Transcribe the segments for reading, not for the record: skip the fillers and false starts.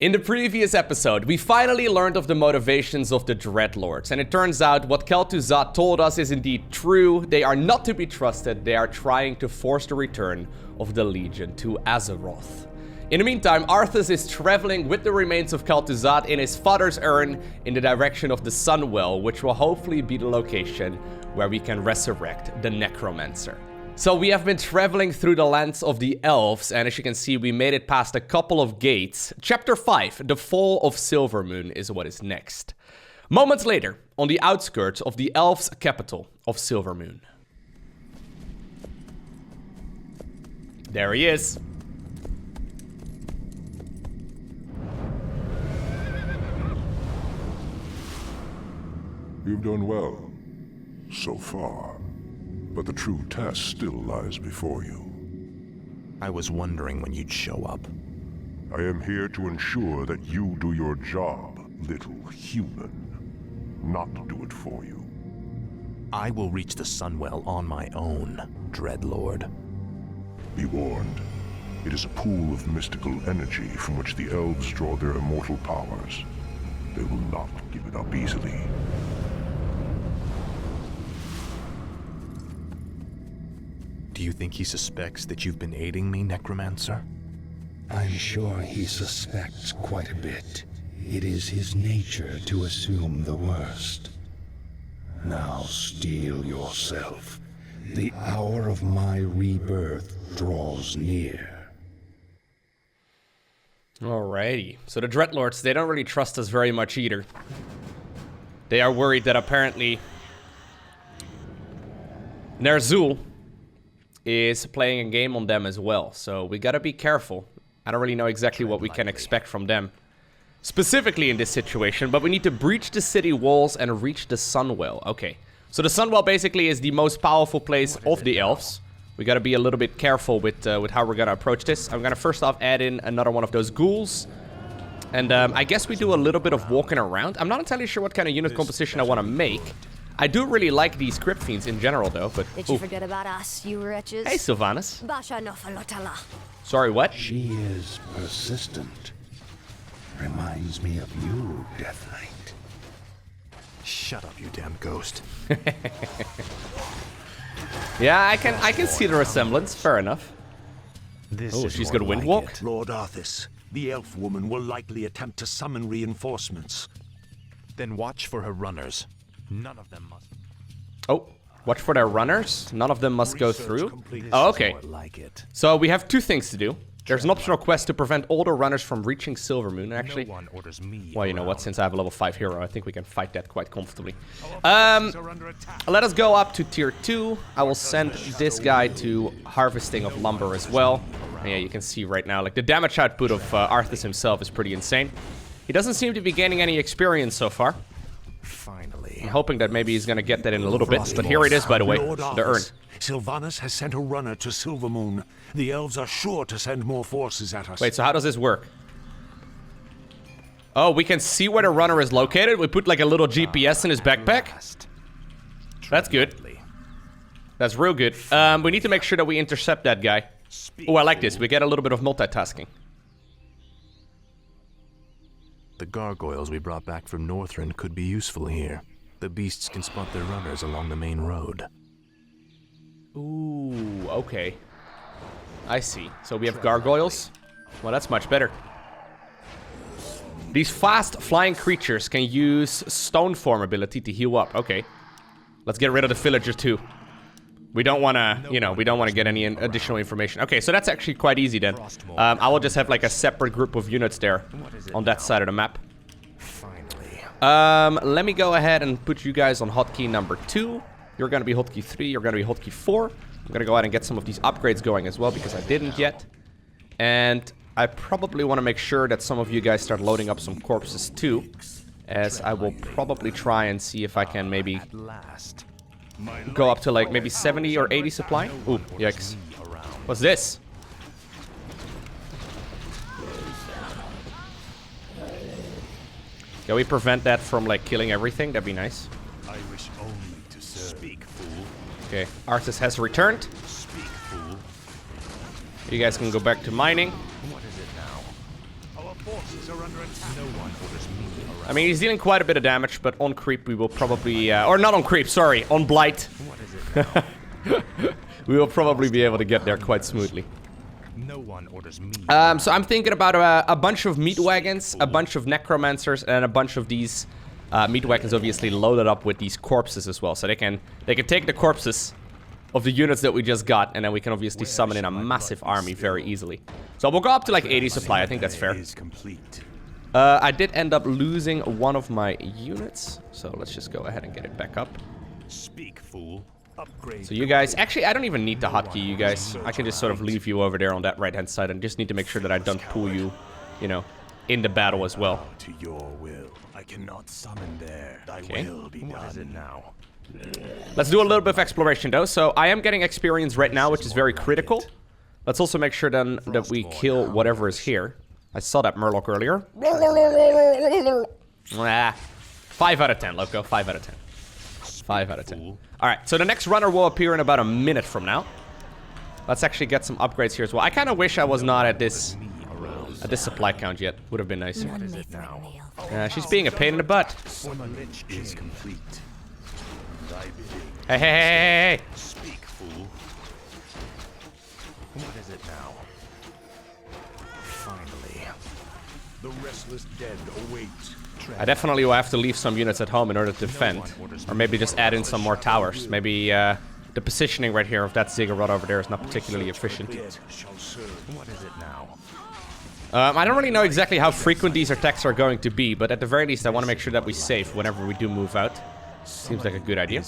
In the previous episode, we finally learned of the motivations of the Dreadlords, and it turns out what Kel'Thuzad told us is indeed true. They are not to be trusted. They are trying to force the return of the Legion to Azeroth. In the meantime, Arthas is traveling with the remains of Kel'Thuzad in his father's urn in the direction of the Sunwell, which will hopefully be the location where we can resurrect the Necromancer. So we have been traveling through the lands of the elves, and as you can see, we made it past a couple of gates. Chapter 5, the Fall of Silvermoon, is what is next. Moments later, on the outskirts of the elves' capital of Silvermoon. There he is. You've done well, so far. But the true test still lies before you. I was wondering when you'd show up. I am here to ensure that you do your job, little human. Not do it for you. I will reach the Sunwell on my own, Dreadlord. Be warned. It is a pool of mystical energy from which the elves draw their immortal powers. They will not give it up easily. Do you think he suspects that you've been aiding me, Necromancer? I'm sure he suspects quite a bit. It is his nature to assume the worst. Now steel yourself. The hour of my rebirth draws near. Alrighty. So the Dreadlords, they don't really trust us very much either. They are worried that apparently Ner'zhul is playing a game on them as well, so we gotta be careful. I don't really know exactly what we can expect from them specifically in this situation, but we need to breach the city walls and reach the Sunwell. Okay, so the Sunwell basically is the most powerful place of the elves. We gotta be a little bit careful with how we're gonna approach this. I'm gonna first off add in another one of those ghouls, and I guess we do a little bit of walking around. I'm not entirely sure what kind of unit composition I want to make. I do really like these Crypt Fiends in general, though, but... Did you forget about us, you wretches? Hey, Sylvanas. Basha Nofalotala. Sorry, what? She is persistent. Reminds me of you, Death Knight. Shut up, you damn ghost. Yeah, I can see the resemblance. Fair enough. Oh, she's got a Windwalk? Lord Arthas, the elf woman will likely attempt to summon reinforcements. Then watch for her runners. None of them must. Oh, watch for their runners. None of them must go through. Oh, okay. So we have two things to do. There's an optional quest to prevent all the runners from reaching Silvermoon. Actually, well, you know what? Since I have a level 5 hero, I think we can fight that quite comfortably. Let us go up to tier 2. I will send this guy to harvesting of lumber as well. And yeah, you can see right now, like, the damage output of Arthas himself is pretty insane. He doesn't seem to be gaining any experience so far. Finally. I'm hoping that maybe he's gonna get that in a little bit, but here it is, by the way, the urn. Sylvanas has sent a runner to Silvermoon. The elves are sure to send more forces at us. Wait, so how does this work? Oh, we can see where the runner is located? We put like a little GPS in his backpack? That's good. That's real good. We need to make sure that we intercept that guy. Oh, I like this. We get a little bit of multitasking. The gargoyles we brought back from Northrend could be useful here. The beasts can spot their runners along the main road. Ooh, okay. I see. So we have gargoyles. Well, that's much better. These fast flying creatures can use stone form ability to heal up. Okay. Let's get rid of the villagers too. We don't want to, you know, we don't want to get any additional information. Okay, so that's actually quite easy then. I will just have like a separate group of units there on that side of the map. Let me go ahead and put you guys on hotkey number 2. You're going to be hotkey 3. You're going to be hotkey 4. I'm going to go ahead and get some of these upgrades going as well because I didn't yet. And I probably want to make sure that some of you guys start loading up some corpses too, as I will probably try and see if I can maybe go up to like maybe 70 or 80 supply. Ooh, yikes. What's this? Can we prevent that from like killing everything? That'd be nice. I wish only to speak, fool. Okay, Arthas has returned. Speak, fool. You guys can go back to mining. What is it now? Our forces are under I mean, he's dealing quite a bit of damage, but on creep we will probably... or not on creep, sorry, on blight. We will probably be able to get there quite smoothly. No one orders me. So I'm thinking about a bunch of meat wagons, a bunch of necromancers, and a bunch of these meat wagons obviously loaded up with these corpses as well. So they can take the corpses of the units that we just got, and then we can obviously summon in a massive army very easily. So we'll go up to like 80 supply, I think that's fair. I did end up losing one of my units, so let's just go ahead and get it back up. Speak, fool. Upgrade. So you guys, actually I don't even need to hotkey you guys. I can just sort of leave you over there on that right hand side and just need to make sure that I don't pull you, you know, in the battle as well. To your will. I cannot summon there. Thy will be done. What is it now? Let's do a little bit of exploration though. So I am getting experience right now, which is very critical. Let's also make sure then that we kill whatever is here. I saw that Murloc earlier. 5 out of 10, Lowko. 5 out of 10. 5 out of 10. Alright, so the next runner will appear in about a minute from now. Let's actually get some upgrades here as well. I kind of wish I was not at this supply count yet. Would have been nicer. None may threaten the She's being a pain in the butt. Lich is complete. Hey. Speak, fool. What is it now? Finally. The restless dead await. I definitely will have to leave some units at home in order to defend. Or maybe just add in some more towers. Maybe the positioning right here of that ziggurat over there is not particularly efficient. What is it now? I don't really know exactly how frequent these attacks are going to be, but at the very least I want to make sure that we save whenever we do move out. Seems like a good idea.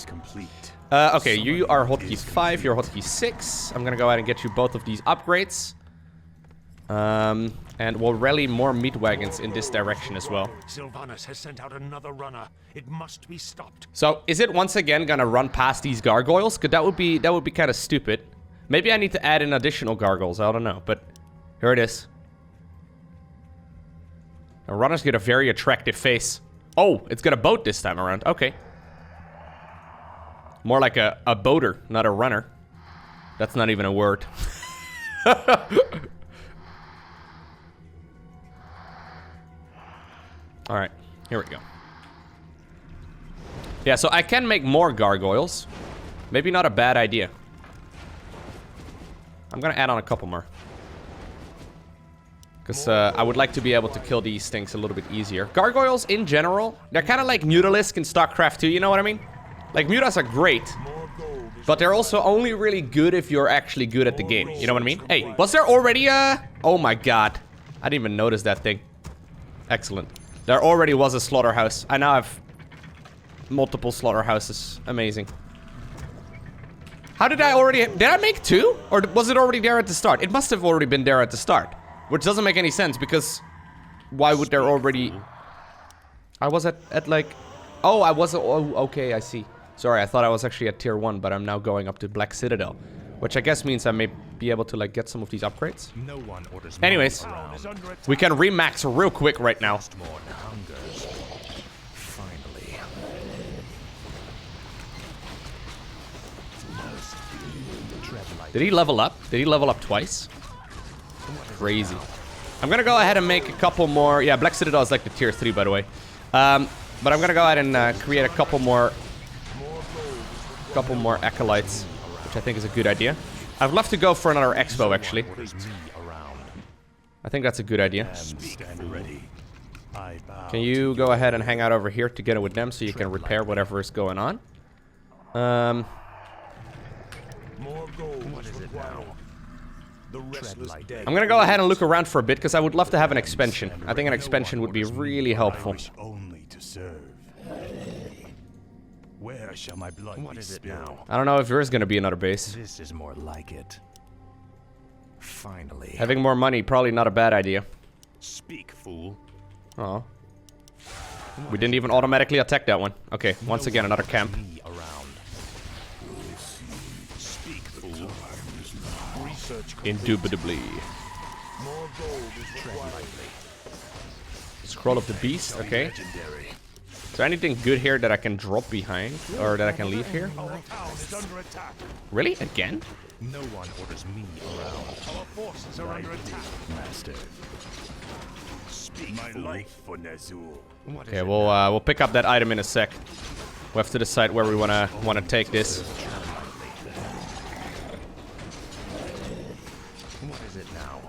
Okay, you are hotkey 5, you're hotkey 6. I'm gonna go ahead and get you both of these upgrades. And we'll rally more meat wagons in this direction as well. Sylvanas has sent out another runner. It must be stopped. So, is it once again gonna run past these gargoyles? Cause that would be kind of stupid. Maybe I need to add in additional gargoyles, I don't know, but here it is. The runner's got a very attractive face. Oh, it's got a boat this time around. Okay. More like a boater, not a runner. That's not even a word. Alright, here we go. Yeah, so I can make more gargoyles. Maybe not a bad idea. I'm gonna add on a couple more. Because I would like to be able to kill these things a little bit easier. Gargoyles, in general, they're kind of like Mutalisks in StarCraft 2, you know what I mean? Like, Mutas are great, but they're also only really good if you're actually good at the game. You know what I mean? Hey, was there already a... Oh my god. I didn't even notice that thing. Excellent. There already was a slaughterhouse. I now have multiple slaughterhouses. Amazing. How did I already... Did I make 2? Or was it already there at the start? It must have already been there at the start. Which doesn't make any sense, because... Why would there already... I was at like... Oh, I was... Oh, okay, I see. Sorry, I thought I was actually at tier 1, but I'm now going up to Black Citadel. Which I guess means I may be able to, like, get some of these upgrades. No one orders. Anyways, we can remax real quick right now. Finally. Did he level up? Did he level up twice? Crazy. I'm gonna go ahead and make a couple more. Yeah, Black Citadel is like the tier 3, by the way. But I'm gonna go ahead and create a couple more acolytes, which I think is a good idea. I'd love to go for another expo, actually. I think that's a good idea. Can you go ahead and hang out over here together with them so you can repair whatever is going on? More gold. What is it now? The restless dead. I'm gonna go ahead and look around for a bit because I would love to have an expansion. I think an expansion would be really helpful. Only to serve. Where shall my blood be spilled? I don't know if there is gonna be another base. This is more like it. Finally. Having more money, probably not a bad idea. Speak, fool. Oh. We didn't even automatically attack that one. Okay, once again, another camp. Speak, fool. Indubitably. More gold is required. Scroll of the Beast, okay. Is there anything good here that I can drop behind? Or that I can leave here? Our town is under attack. Really? Again? No one orders me around. Our forces are under attack. Master. My life for Ner'zhul. Okay, we'll pick up that item in a sec. We have to decide where we wanna take this. What is it now?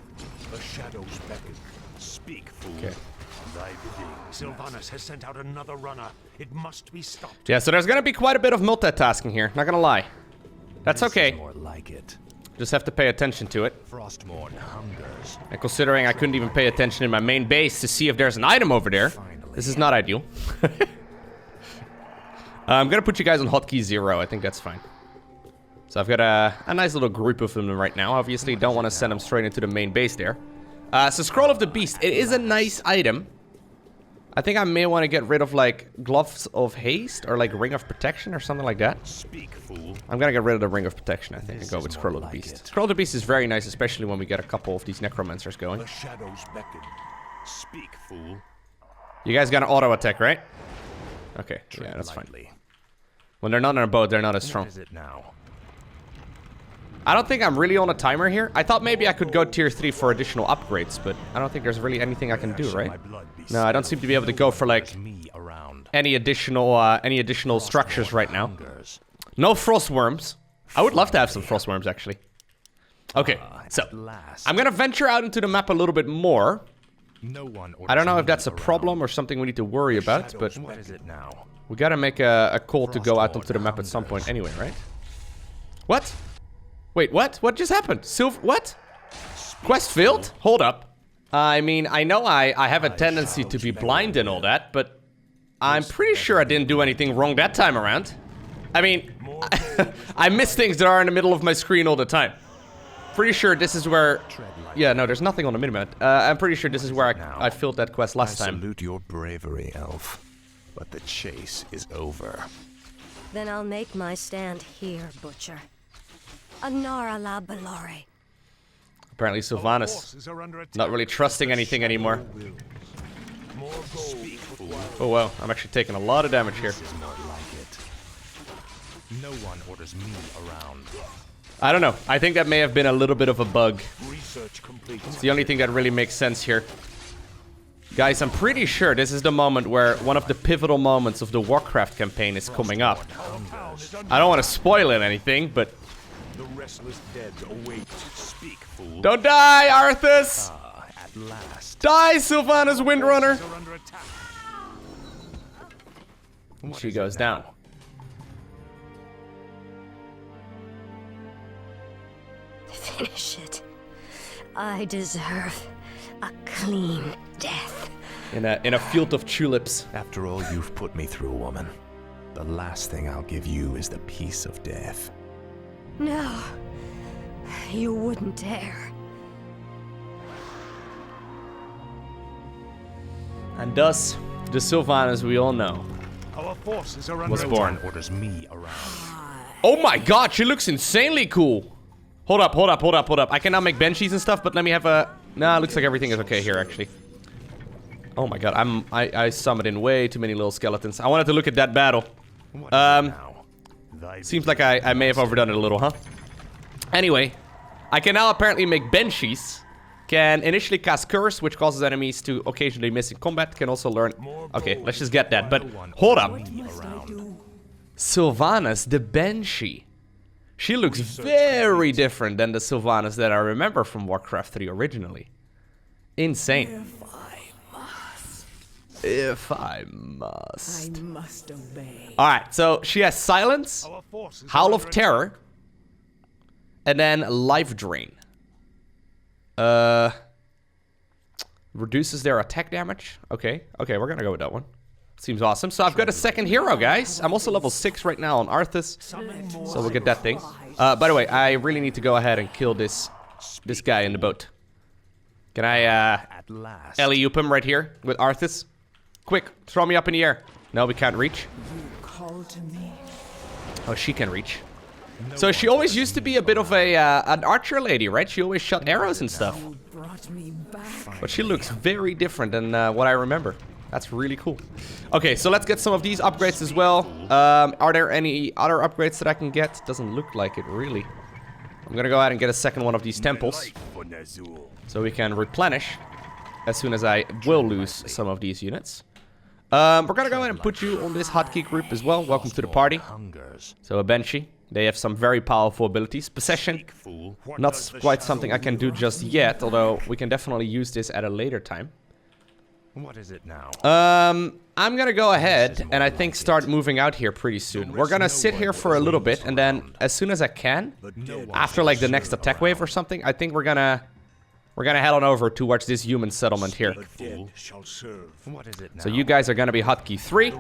The shadows beckon. Speak, fool. Okay. Thy bidding. Sylvanas has sent out another runner. It must be stopped. Yeah, so there's gonna be quite a bit of multitasking here. Not gonna lie. That's okay. More like it. Just have to pay attention to it. Frostmourne hungers. And considering I couldn't even pay attention in my main base to see if there's an item over there, this is not ideal. I'm gonna put you guys on hotkey 0. I think that's fine. So I've got a nice little group of them right now. Obviously, don't want to send them straight into the main base there. So Scroll of the Beast. It is a nice item. I think I may want to get rid of, like, Gloves of Haste or, like, Ring of Protection or something like that. Speak, fool. I'm gonna get rid of the Ring of Protection, I think, and go with Scroll of the Beast. Scroll of the Beast is very nice, especially when we get a couple of these Necromancers going. The shadows beckon. Speak, fool. You guys got an auto attack, right? Okay, yeah, that's fine. When they're not on a boat, they're not as strong. What is it now? I don't think I'm really on a timer here. I thought maybe I could go tier 3 for additional upgrades, but I don't think there's really anything I can do, right? No, I don't seem to be able to go for, like, any additional structures right now. No frost worms. I would love to have some frost worms, actually. Okay, so I'm gonna venture out into the map a little bit more. I don't know if that's a problem or something we need to worry about, but What is it now? we gotta make a call to go out onto the map at some point anyway, right? What? Wait, what? What just happened? What? Quest failed? Hold up. I mean, I know I have a tendency to be blind and all that, but I'm pretty sure I didn't do anything wrong that time around. I mean, I miss things that are in the middle of my screen all the time. Pretty sure this is where... Yeah, no, there's nothing on the minimap. I'm pretty sure this is where I filled that quest last time. I salute your bravery, Elf. But the chase is over. Then I'll make my stand here, Butcher. Anara la Belore. Apparently Sylvanas not really trusting anything anymore. Oh wow, I'm actually taking a lot of damage here. No one orders me around. I don't know. I think that may have been a little bit of a bug. It's the only thing that really makes sense here. Guys, I'm pretty sure this is the moment where one of the pivotal moments of the Warcraft campaign is coming up. I don't want to spoil it anything, but... The restless dead await. Speak, fool. Don't die, Arthas! At last. Die, Sylvanas Windrunner! Are under attack. She goes down. Finish it. I deserve a clean death. In a field of tulips. After all you've put me through, woman, the last thing I'll give you is the peace of death. No, you wouldn't dare. And thus, the Sylvanas we all know Our forces are under was born. Orders me around. Oh my god, she looks insanely cool. Hold up. I can now make banshees and stuff, but let me have a... Nah, looks like everything is okay here, actually. Oh my god, I summoned in way too many little skeletons. I wanted to look at that battle. Seems like I may have overdone it a little, huh? Anyway, I can now apparently make banshees. Can initially cast Curse, which causes enemies to occasionally miss in combat. Can also learn... Okay, let's just get that, but hold up. Sylvanas, the Banshee. She looks very different than the Sylvanas that I remember from Warcraft 3 originally. Insane. If I must. I must obey. Alright, so she has Silence, Howl of Terror, and then Life Drain. Reduces their attack damage. Okay, we're gonna go with that one. Seems awesome. So I've got a second hero, guys. I'm also level 6 right now on Arthas, so we'll get that thing. By the way, I really need to go ahead and kill this guy in the boat. Can I alley-oop him right here with Arthas? Quick, throw me up in the air. No, we can't reach. Call to me. Oh, she can reach. So she always used to be a bit of an archer lady, right? She always shot arrows and stuff. You brought me back. But she looks very different than what I remember. That's really cool. Okay, so let's get some of these upgrades as well. Are there any other upgrades that I can get? Doesn't look like it, really. I'm gonna go ahead and get a second one of these temples, so we can replenish. as soon as I will lose some of these units. We're gonna go ahead and put you on this hotkey group as well. Welcome to the party. So a Banshee. They have some very powerful abilities. Possession, not quite something I can do just yet, although we can definitely use this at a later time. What is it now? I'm gonna go ahead and I think start moving out here pretty soon. We're gonna sit here for a little bit, and then as soon as I can, after like the next attack wave or something, I think we're gonna head on over towards this human settlement here. What is it now? So you guys are gonna be hotkey 3.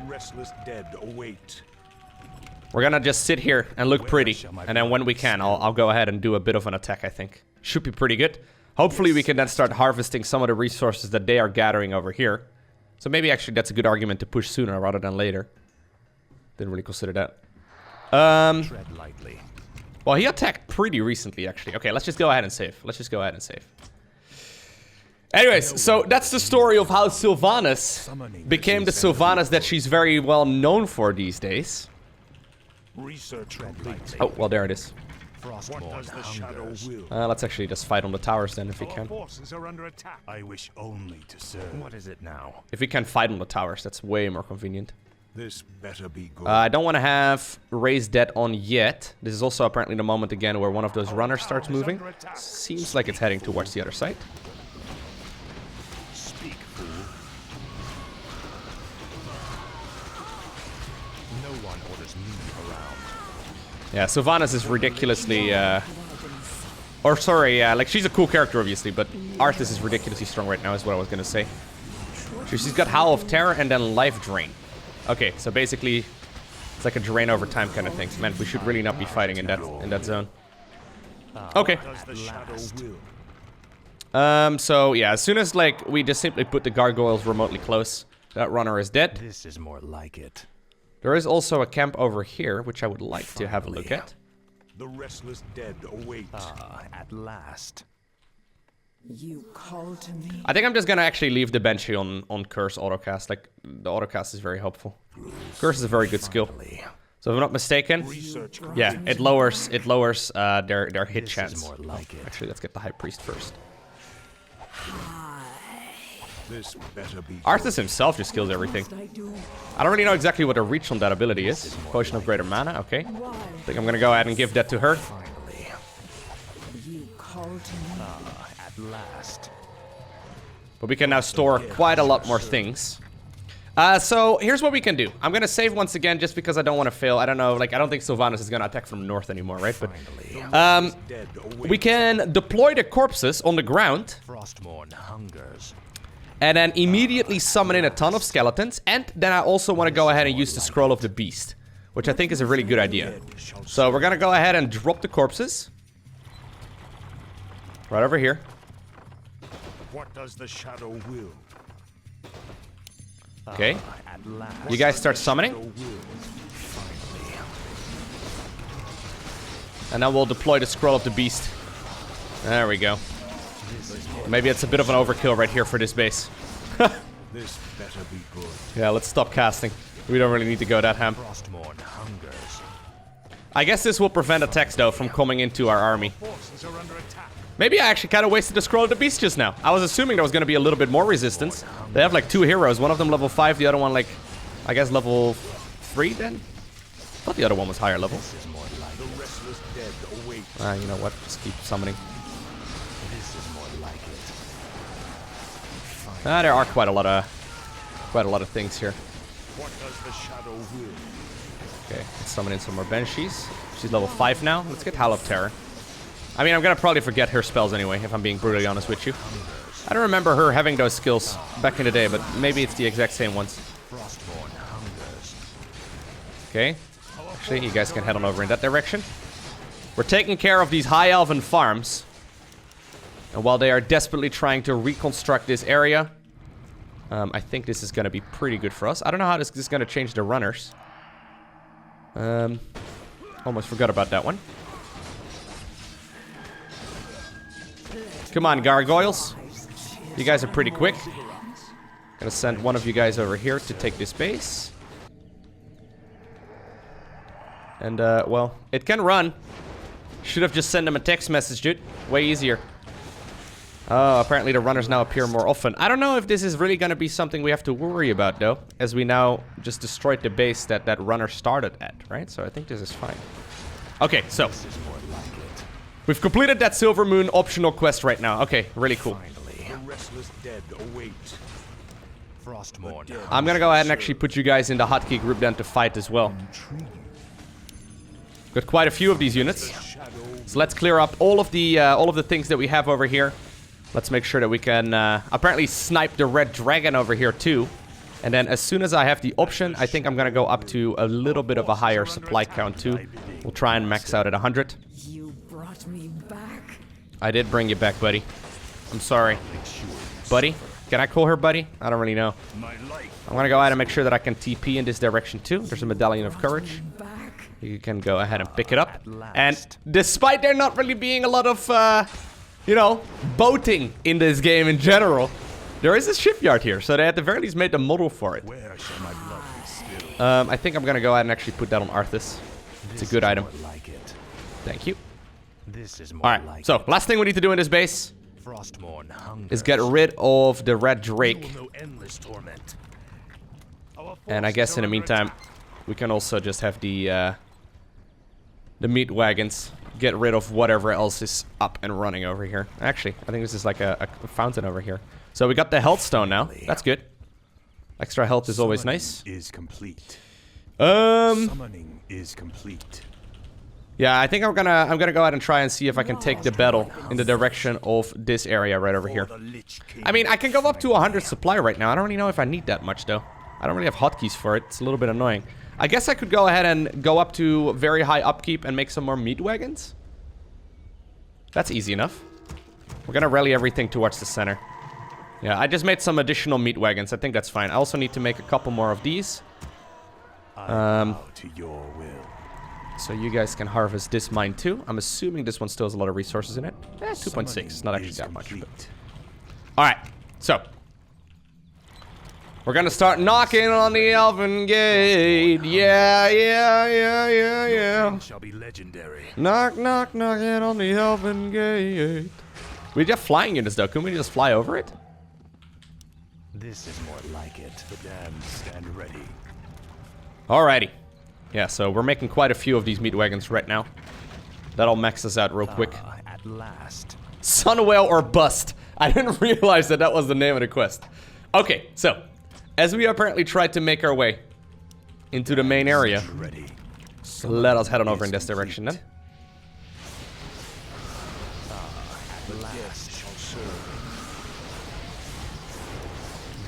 We're gonna just sit here and look pretty, and then when we can, I'll go ahead and do a bit of an attack, I think. Should be pretty good. Hopefully we can then start harvesting some of the resources that they are gathering over here. So maybe actually that's a good argument to push sooner rather than later. Didn't really consider that. Tread lightly. Well, he attacked pretty recently, actually. Okay, let's just go ahead and save. Let's just go ahead and save. Anyways, so that's the story of how Sylvanas became the Sylvanas that she's very well known for these days. Oh, well, there it is. Let's actually just fight on the towers then, if we can. I wish only to serve. What is it now? If we can fight on the towers, that's way more convenient. This better be good. I don't want to have Raise Dead on yet. This is also apparently the moment again where one of those runners starts moving. Seems like it's heading towards the other side. Speak, fool. No one orders me around. Yeah, Sylvanas is ridiculously, or sorry, like she's a cool character obviously, but Arthas is ridiculously strong right now is what I was gonna say. She's got Howl of Terror and then Life Drain. Okay, so basically, it's like a drain over time kind of thing. Man, we should really not be fighting in that zone. Okay. So yeah, as soon as like we just simply put the gargoyles remotely close, that runner is dead. This is more like it. There is also a camp over here, which I would like to have a look at. The restless dead await. At last. You call to me. I think I'm just gonna actually leave the Banshee on Curse autocast. Like, the autocast is very helpful. Curse is a very good skill. So if I'm not mistaken, yeah, it lowers their hit chance. More like it. Actually, let's get the High Priest first. This better be Arthas himself just kills everything. I don't really know exactly what the reach on that ability is. Potion of Greater Mana, okay. I think I'm gonna go ahead and give that to her. Finally. You call to me. At last. But we can now store quite a lot more things. So here's what we can do. I'm gonna save once again just because I don't want to fail. I don't know, like I don't think Sylvanas is gonna attack from the north anymore, right? But we can deploy the corpses on the ground. Frostmourne hungers. And then immediately summon in a ton of skeletons. And then I also want to go ahead and use the Scroll of the Beast, which I think is a really good idea. So we're gonna go ahead and drop the corpses. Right over here. What does the shadow will? Okay. You guys start summoning. And then we'll deploy the Scroll of the Beast. There we go. Maybe it's a bit of an overkill right here for this base. This better be good. Yeah, let's stop casting. We don't really need to go that ham. Frostmourne hungers. I guess this will prevent attacks, though, from coming into our army. Maybe I actually kind of wasted the Scroll of the Beast just now. I was assuming there was going to be a little bit more resistance. They have like 2 heroes. One of them level 5, the other one like, I guess level 3 then? I thought the other one was higher level. You know what? Just keep summoning. There are quite a lot of things here. What does the shadow will? Okay, let's summon in some more Banshees. She's level 5 now. Let's get Howl of Terror. I mean, I'm gonna probably forget her spells anyway, if I'm being brutally honest with you. I don't remember her having those skills back in the day, but maybe it's the exact same ones. Okay. Actually, you guys can head on over in that direction. We're taking care of these high elven farms. And while they are desperately trying to reconstruct this area, I think this is going to be pretty good for us. I don't know how this is going to change the runners. Almost forgot about that one. Come on, Gargoyles. You guys are pretty quick. Gonna send one of you guys over here to take this base. And, well, it can run. Should have just sent them a text message, dude. Way easier. Apparently the runners now appear more often. I don't know if this is really going to be something we have to worry about, though, as we now just destroyed the base that that runner started at, right? So I think this is fine. Okay, so we've completed that Silver Moon optional quest right now. Okay, really cool. I'm gonna go ahead and actually put you guys in the hotkey group then to fight as well. Got quite a few of these units, so let's clear up all of the things that we have over here. Let's make sure that we can apparently snipe the red dragon over here too. And then as soon as I have the option, I think I'm gonna go up to a little bit of a higher supply count too. We'll try and max out at 100. You brought me back. I did bring you back, buddy. I'm sorry. Buddy? Can I call her buddy? I don't really know. I'm gonna go ahead and make sure that I can TP in this direction too. There's a Medallion of Courage. You can go ahead and pick it up. And despite there not really being a lot of, you know, boating in this game in general, there is a shipyard here. So they at the very least made the model for it. I think I'm gonna go ahead and actually put that on Arthas. It's a good item. Thank you. Alright, so last thing we need to do in this base is get rid of the red drake. And I guess in the meantime, we can also just have the meat wagons get rid of whatever else is up and running over here. Actually, I think this is like a fountain over here. So we got the health stone now. That's good. Extra health is always nice. Summoning is complete. Yeah, I think I'm gonna go ahead and try and see if I can take the battle in the direction of this area right over here. I mean, I can go up to 100 supply right now. I don't really know if I need that much though. I don't really have hotkeys for it. It's a little bit annoying. I guess I could go ahead and go up to very high upkeep and make some more meat wagons. That's easy enough. We're gonna rally everything towards the center. Yeah, I just made some additional meat wagons. I think that's fine. I also need to make a couple more of these. To your will. So you guys can harvest this mine too. I'm assuming this one still has a lot of resources in it. 2.6. Not actually that much. Alright, so we're gonna start knocking on the Elven Gate. Yeah. Shall be legendary. Knock, knock, knocking on the Elven Gate. We have flying units though. Couldn't we just fly over it? This is more like it. The damned stand ready. Alrighty. Yeah, so we're making quite a few of these meat wagons right now. That'll max us out real quick. At last. Sunwell or bust. I didn't realize that that was the name of the quest. Okay, so as we apparently tried to make our way into the main area, let us head on over in this direction then. At last shall serve.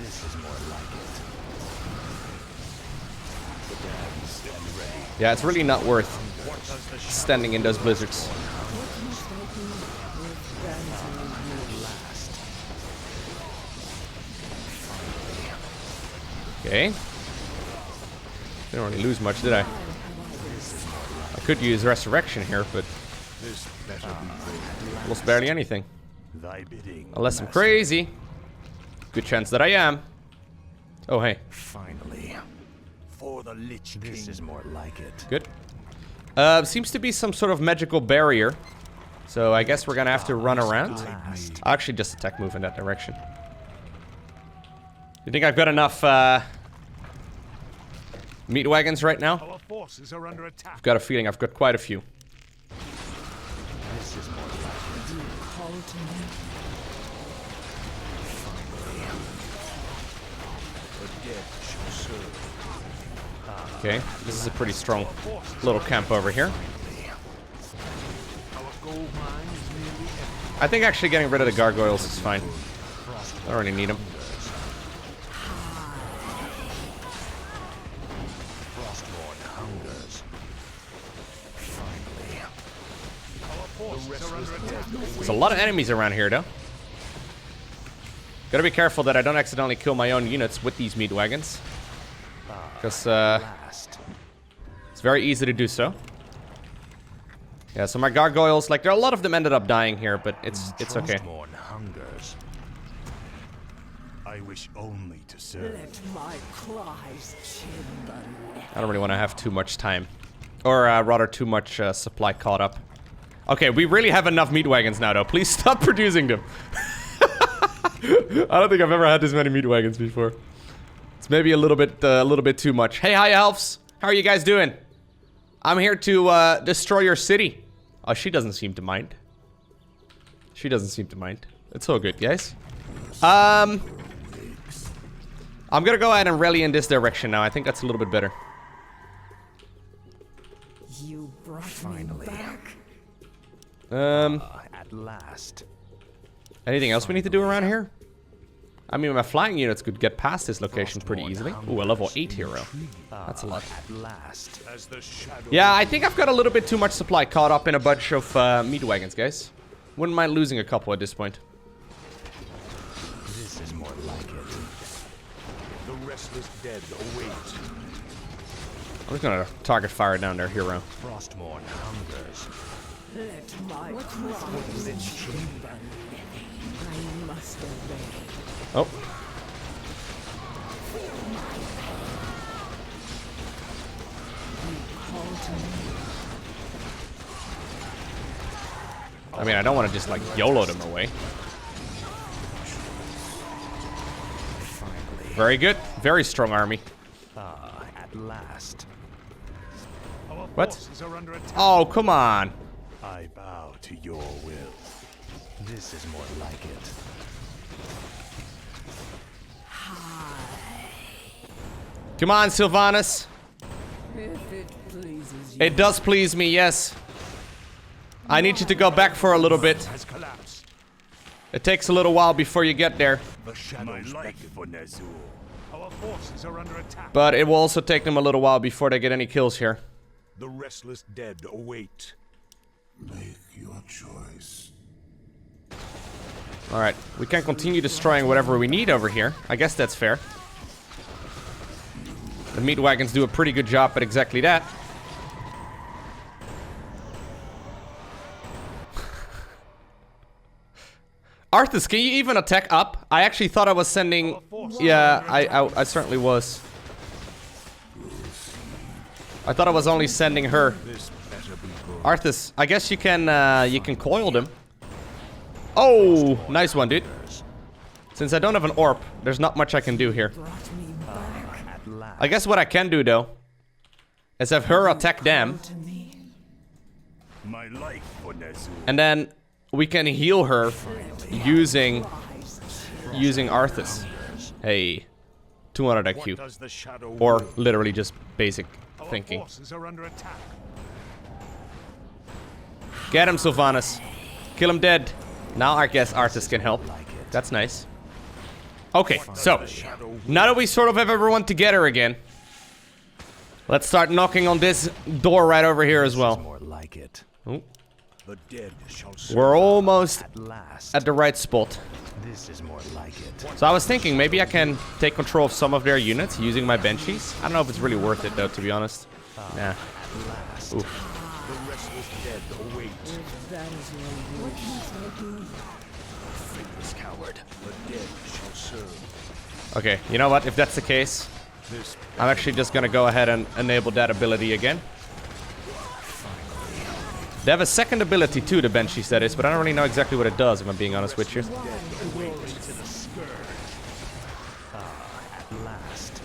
This is more like it. The damned stand ready. Yeah, it's really not worth standing in those blizzards. Okay. Didn't really lose much, did I? I could use resurrection here, but lost barely anything. Unless I'm crazy. Good chance that I am. Oh, hey. Finally. For the Lich King. This is more like it. Good. Seems to be some sort of magical barrier. So I guess we're gonna have to run around. I'll actually just attack move in that direction. You think I've got enough meat wagons right now? Our forces are under attack. I've got a feeling I've got quite a few. This is more like it. You call to me. The dead shall serve. Okay, this is a pretty strong little camp over here. Our gold mine is nearly empty. I think actually getting rid of the gargoyles is fine. I don't really need them. There's a lot of enemies around here, though. Gotta be careful that I don't accidentally kill my own units with these meat wagons. Because, it's very easy to do so. Yeah, so my gargoyles, like, there are a lot of them ended up dying here, but it's okay. I wish only to serve. Let my cries chill the I don't really want to have too much time. Or, rather, too much supply caught up. Okay, we really have enough meat wagons now, though. Please stop producing them. I don't think I've ever had this many meat wagons before. It's maybe a little bit too much. Hey, hi elves. How are you guys doing? I'm here to destroy your city. Oh, she doesn't seem to mind. She doesn't seem to mind. It's all good, guys. I'm gonna go ahead and rally in this direction now. I think that's a little bit better. You brought me back. At last. Anything else we need to do around here? I mean, my flying units could get past this location pretty easily. Ooh, a level 8 hero. That's a lot. At last. Yeah, I think I've got a little bit too much supply caught up in a bunch of meat wagons, guys. Wouldn't mind losing a couple at this point. This is more like it. The restless dead await. I'm just gonna target fire down their hero. Frostmourne hungers. Let my cries chimber. I must obey. Oh. Call to me. I mean, I don't want to just like YOLO them away. Finally. Very good. Very strong army. At last. Our What? forces are under attack. Oh, come on. I bow to your will. This is more like it. Come on, Sylvanas. If it pleases you. It does please me, yes. I need you to go back for a little bit. Has collapsed. It takes a little while before you get there. The shadows beckon for Ner'zhul. Our forces are under attack. But it will also take them a little while before they get any kills here. The restless dead await. Make your choice. Alright, we can continue destroying whatever we need over here. I guess that's fair. The meat wagons do a pretty good job at exactly that. Arthas, can you even attack up? I actually thought I was sending... Yeah, I certainly was. I thought I was only sending her. This better be good. Arthas, I guess you can coil them. Oh, nice one, dude. Since I don't have an orb, there's not much I can do here. Brought me back. At last. I guess what I can do, though, is have her attack them, To me. My life for Ner'zhul. and then we can heal her using Arthas. Hey, 200 What IQ. does the shadow Or will? literally just basic Our thinking. forces are under attack. Get him, Sylvanas. Kill him dead. Now I guess Arthas can help. That's nice. Okay, so now that we sort of have everyone together again, let's start knocking on this door right over here as well. More like it. Oh, The dead shall serve. we're almost At last. at the right spot. This is more like it. So I was thinking maybe I can take control of some of their units using my banshees. I don't know if it's really worth it though, to be honest. Nah. At last. Oof. The restless dead await. If that is your wish. This coward. The dead shall serve. Okay, you know what? If that's the case, This I'm actually just gonna go ahead and enable that ability again. They have a second ability too, the banshees that is, but I don't really know exactly what it does, if I'm being honest with you. At last.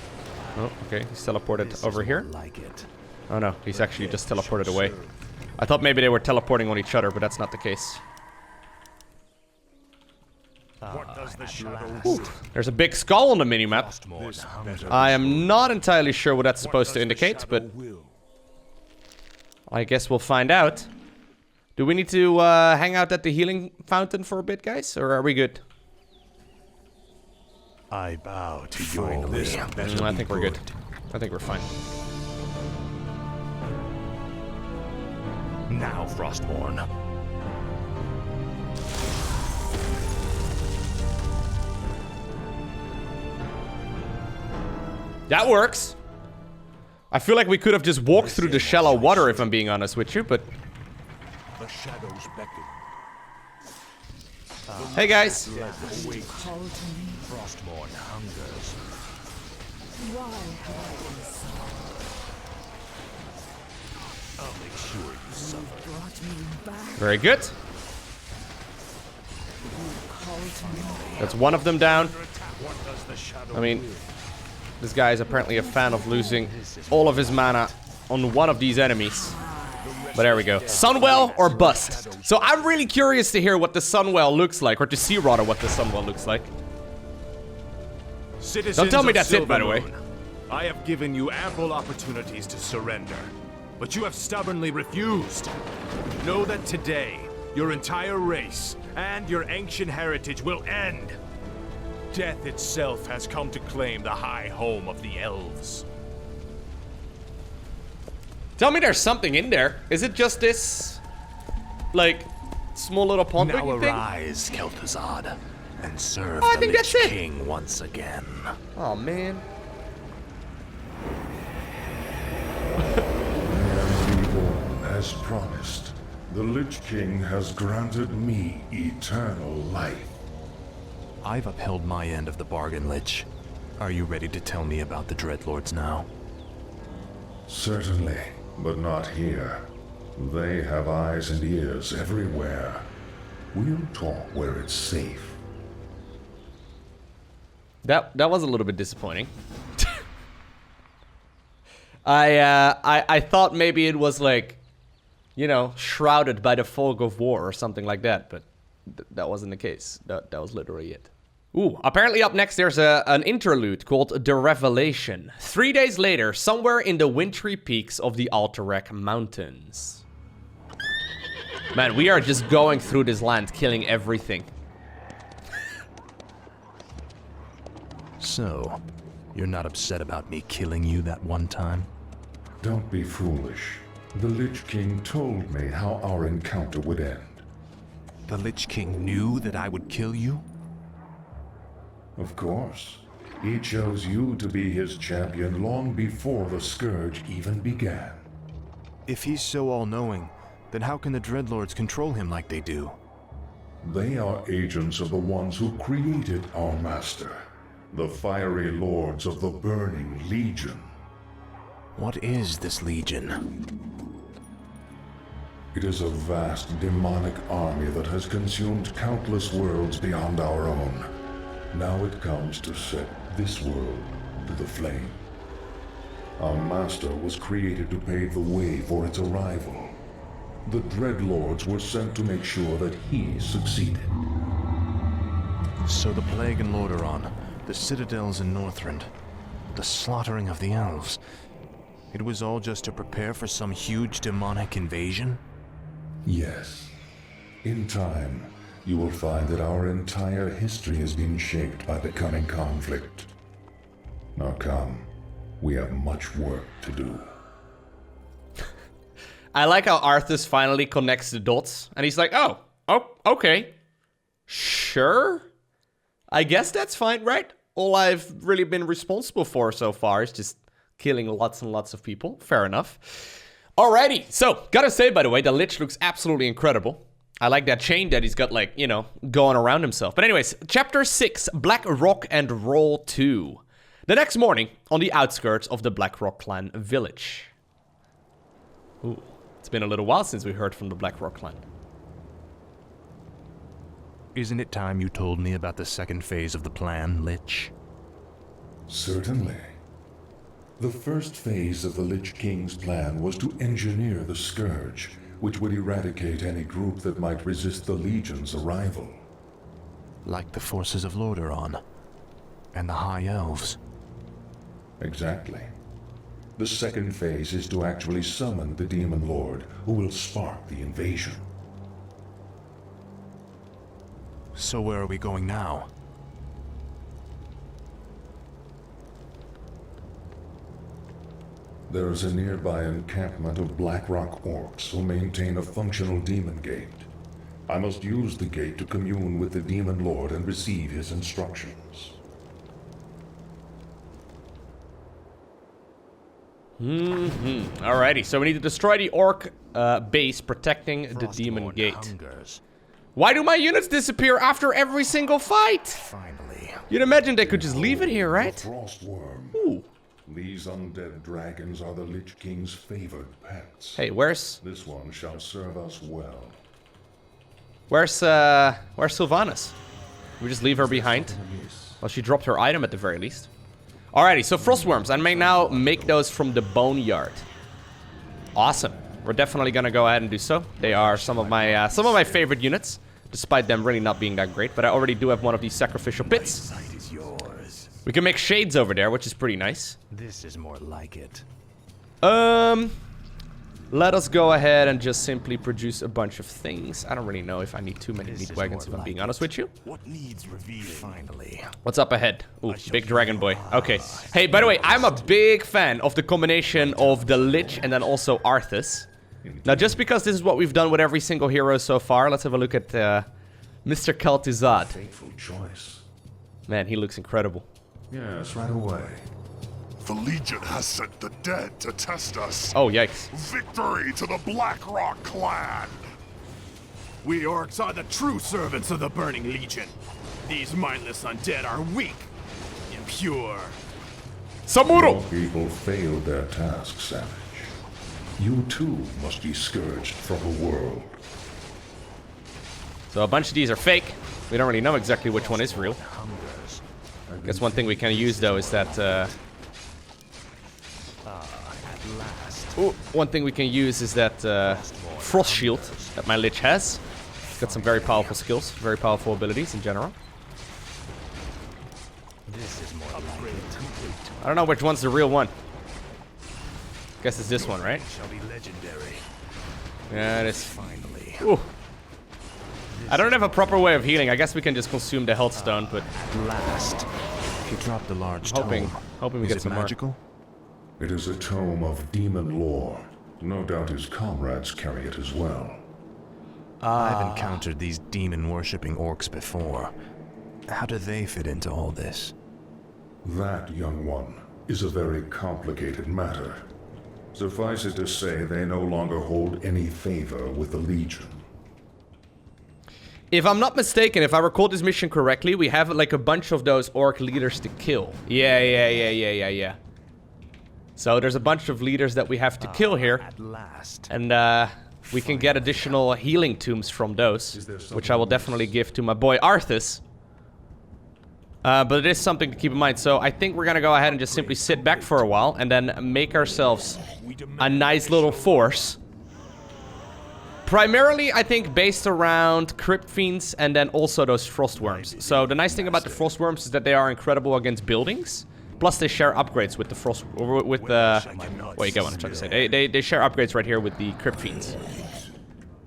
Oh, okay, he's teleported This over is here. more like it. Oh no, he's actually just teleported away. I thought maybe they were teleporting on each other, but that's not the case. what does the shadow Ooh. There's a big skull on the minimap. Frostmourne This hungers. better I am not entirely sure what that's What supposed does to the indicate, shadow but will? I guess we'll find out. Do we need to hang out at the healing fountain for a bit, guys? Or are we good? I bow to your this better I be think we're good. I think we're fine. Now, Frostmourne. That works. I feel like we could have just walked through the shallow water, if I'm being honest with you, but... The shadows beckon. Hey, guys. Dead await. Call to me. Frostmourne hungers. Why have I been so? I'll make sure you suffer. Brought me back. Very good. Call That's one of them down. I mean, this guy is apparently a fan of losing all of his mana on one of these enemies. But there we go. Sunwell or bust. So I'm really curious to hear what the Sunwell looks like, or to see rather what the Sunwell looks like. Citizens Don't tell me of that's it, by the way. Silvermoon, I have given you ample opportunities to surrender, but you have stubbornly refused. Know that today, your entire race and your ancient heritage will end. Death itself has come to claim the high home of the elves. Tell me there's something in there. Is it just this, like, small little pond Now thing? arise, Kel'Thuzad, and serve I the think Lich that's it. King once again. Oh, man. As promised, the Lich King has granted me eternal life. I've upheld my end of the bargain, Lich. Are you ready to tell me about the Dreadlords now? Certainly, but not here. They have eyes and ears everywhere. We'll talk where it's safe. That was a little bit disappointing. I thought maybe it was like, you know, shrouded by the fog of war or something like that, but that wasn't the case. That was literally it. Ooh, apparently up next there's an interlude called The Revelation. 3 days later, somewhere in the wintry peaks of the Alterac Mountains. Man, we are just going through this land, killing everything. So, you're not upset about me killing you that one time? Don't be foolish. The Lich King told me how our encounter would end. The Lich King knew that I would kill you? Of course. He chose you to be his champion long before the Scourge even began. If he's so all-knowing, then how can the Dreadlords control him like they do? They are agents of the ones who created our master, the fiery lords of the Burning Legion. What is this Legion? It is a vast demonic army that has consumed countless worlds beyond our own. Now it comes to set this world to the flame. Our master was created to pave the way for its arrival. The Dreadlords were sent to make sure that he succeeded. So the Plague in Lordaeron, the citadels in Northrend, the slaughtering of the elves, it was all just to prepare for some huge demonic invasion? Yes. In time, you will find that our entire history has been shaped by the coming conflict. Now come, we have much work to do. I like how Arthas finally connects the dots, and he's like, oh, okay. Sure? I guess that's fine, right? All I've really been responsible for so far is just killing lots and lots of people. Fair enough. Alrighty, so, gotta say, by the way, the Lich looks absolutely incredible. I like that chain that he's got, like, you know, going around himself. But anyways, Chapter 6, Black Rock and Roll 2. The next morning, on the outskirts of the Black Rock clan village. Ooh, it's been a little while since we heard from the Black Rock clan. Isn't it time you told me about the second phase of the plan, Lich? Certainly. The first phase of the Lich King's plan was to engineer the Scourge, which would eradicate any group that might resist the Legion's arrival. Like the forces of Lordaeron and the High Elves. Exactly. The second phase is to actually summon the Demon Lord, who will spark the invasion. So where are we going now? There is a nearby encampment of Blackrock orcs who maintain a functional demon gate. I must use the gate to commune with the Demon Lord and receive his instructions. Alrighty, so we need to destroy the orc base protecting the demon gate. Hungers. Why do my units disappear after every single fight? Finally. You'd imagine they could just leave it here, right? The Frostworm. Ooh. These undead dragons are the Lich King's favored pets. Hey, where's This one shall serve us well. Sylvanas? We just leave her behind. Well, she dropped her item at the very least. Alrighty, so Frostworms. I may now make those from the Boneyard. Awesome. We're definitely gonna go ahead and do so. They are some of my favorite units, despite them really not being that great. But I already do have one of these sacrificial pits. We can make shades over there, which is pretty nice. This is more like it. Let us go ahead and just simply produce a bunch of things. I don't really know if I need too many meat wagons, if I'm being honest with you. What needs revealing? Finally. What's up ahead? Ooh, big dragon boy. Okay. Hey, by the way, I'm a big fan of the combination of the Lich and then also Arthas. Now, just because this is what we've done with every single hero so far, let's have a look at Mr. Kel'Thuzad. Fateful choice. Man, he looks incredible. Yes, right away. The Legion has sent the dead to test us. Oh, yikes. Victory to the Blackrock clan! We orcs are the true servants of the Burning Legion. These mindless undead are weak, impure. Samuro! People failed their task, Savage. You too must be scourged from the world. So a bunch of these are fake. We don't really know exactly which one is real. I guess one thing we can use, though, is that... one thing we can use is that Frost Shield that my Lich has. It's got some very powerful skills, very powerful abilities in general. This is more like it. I don't know which one's the real one. Guess it's this one, right? Shall be legendary. Yeah, it is. Finally. Ooh. I don't have a proper way of healing. I guess we can just consume the health stone, but At last. You dropped a large hoping we Is get it some more. magical? It is a tome of demon lore. No doubt his comrades carry it as well. I've encountered these demon-worshipping orcs before. How do they fit into all this? That, young one, is a very complicated matter. Suffice it to say, they no longer hold any favor with the Legion. If I'm not mistaken, if I recall this mission correctly, we have like a bunch of those orc leaders to kill. Yeah. So there's a bunch of leaders that we have to kill here. At last. And we can get additional healing tombs from those, which I will definitely give to my boy Arthas. But it is something to keep in mind. So I think we're gonna go ahead and just simply sit back for a while and then make ourselves a nice little force. Primarily, I think, based around Crypt Fiends and then also those Frostworms. So the nice thing about the Frostworms is that they are incredible against buildings. Plus, they share upgrades with the Frost... with the... Wait, go on, I'm trying to say. They share upgrades right here with the Crypt Fiends.